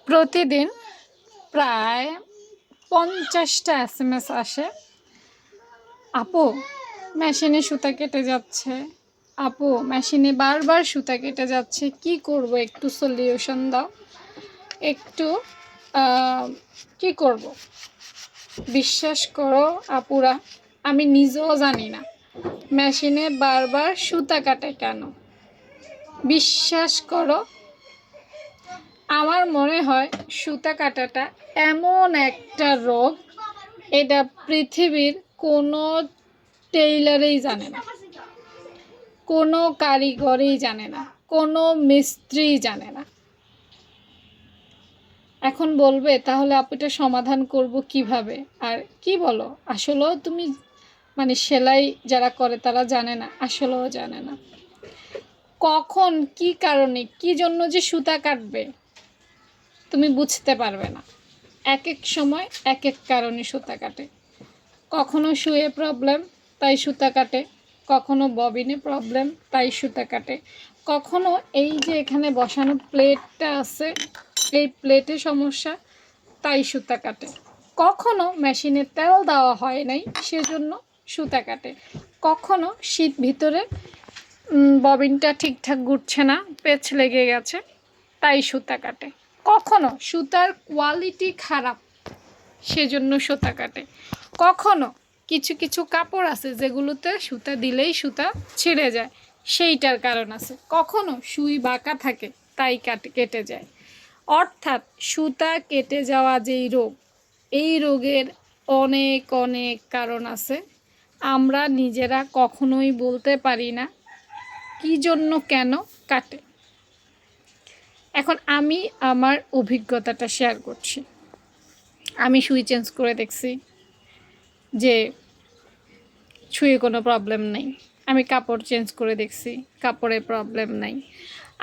প্রতিদিন প্রায় 50টা SMS আসে, আপু মেশিনে সুতা কেটে যাচ্ছে, আপু মেশিনে বারবার সুতা কেটে যাচ্ছে, কি করব একটু সলিউশন দাও, একটু কি করব। বিশ্বাস করো আপুরা, আমি নিজেও জানি না মেশিনে বারবার সুতা কাটে কেন। বিশ্বাস করো, আমার মনে হয় সুতা কাটাটা এমন একটা রোগ, এটা পৃথিবীর কোনো টেইলারেই জানে না, কোনো কারিগরই জানে না, কোনো মিস্ত্রিই জানে না। এখন বলবে তাহলে আপু এটা সমাধান করব কিভাবে? আর কি বলো, আসলেও তুমি সেলাই যারা করে তারা জানে না, আসলেও জানে না কখন কি কারণে কি জন্য যে সুতা কাটবে তুমি বুঝতে পারবে না। এক এক সময় এক এক কারণে সুতা কাটে। কখনো শুয়ে প্রবলেম তাই সুতা কাটে, কখনো ববিনে প্রবলেম তাই সুতা কাটে, কখনো এই যে এখানে বসানো প্লেটটা আছে এই প্লেটে সমস্যা তাই সুতা কাটে, কখনো মেশিনে তেল দেওয়া হয় নাই সেজন্য সুতা কাটে, কখনো শীত ভিতরে ববিনটা ঠিকঠাক ঘুরছে না, পেঁচ লেগে গেছে তাই সুতা কাটে, কখনো সুতার কোয়ালিটি খারাপ সেজন্য সুতা কাটে, কখনো কিছু কিছু কাপড় আছে যেগুলোতে সুতা দিলেই সুতা ছিঁড়ে যায় সেইটার কারণ আছে, কখনো সুই বাঁকা থাকে তাই কেটে যায়। অর্থাৎ সুতা কেটে যাওয়া যেই রোগ, এই রোগের অনেক অনেক কারণ আছে, আমরা নিজেরা কখনোই বলতে পারি না কী জন্য কেন কাটে। এখন আমি আমার অভিজ্ঞতাটা শেয়ার করছি। আমি সুই চেঞ্জ করে দেখছি যে সুইয়ে কোনো প্রবলেম নেই, আমি কাপড় চেঞ্জ করে দেখছি কাপড়ে প্রবলেম নাই,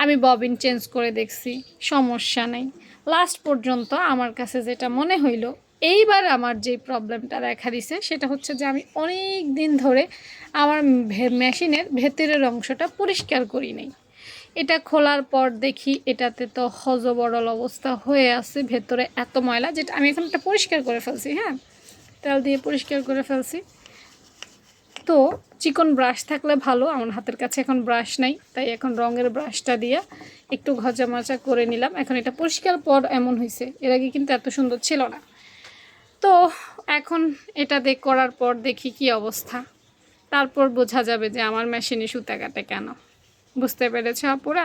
আমি ববিন চেঞ্জ করে দেখছি সমস্যা নেই। লাস্ট পর্যন্ত আমার কাছে যেটা মনে হইল, এইবার আমার যে প্রবলেমটা দেখা দিছে সেটা হচ্ছে যে আমি অনেক দিন ধরে আমার মেশিনের ভেতরের অংশটা পরিষ্কার করি নাই। এটা খোলার পর দেখি এটাতে তো হজবরল অবস্থা হয়ে আছে, ভেতরে এত ময়লা, যেটা আমি এখন এটা পরিষ্কার করে ফেলছি, হ্যাঁ তেল দিয়ে পরিষ্কার করে ফেলছি। তো চিকন ব্রাশ থাকলে ভালো, আমার হাতের কাছে এখন ব্রাশ নাই, তাই এখন রঙের ব্রাশটা দিয়ে একটু ঘষামাজা করে নিলাম। এখন এটা পরিষ্কার পর এমন হয়েছে, এর আগে কিন্তু এত সুন্দর ছিল না। তো এখন এটা করার পর দেখি কি অবস্থা, তারপর বোঝা যাবে যে আমার মেশিনে সুতা কাটে কেন। বুঝতে পেরেছো আপুরা?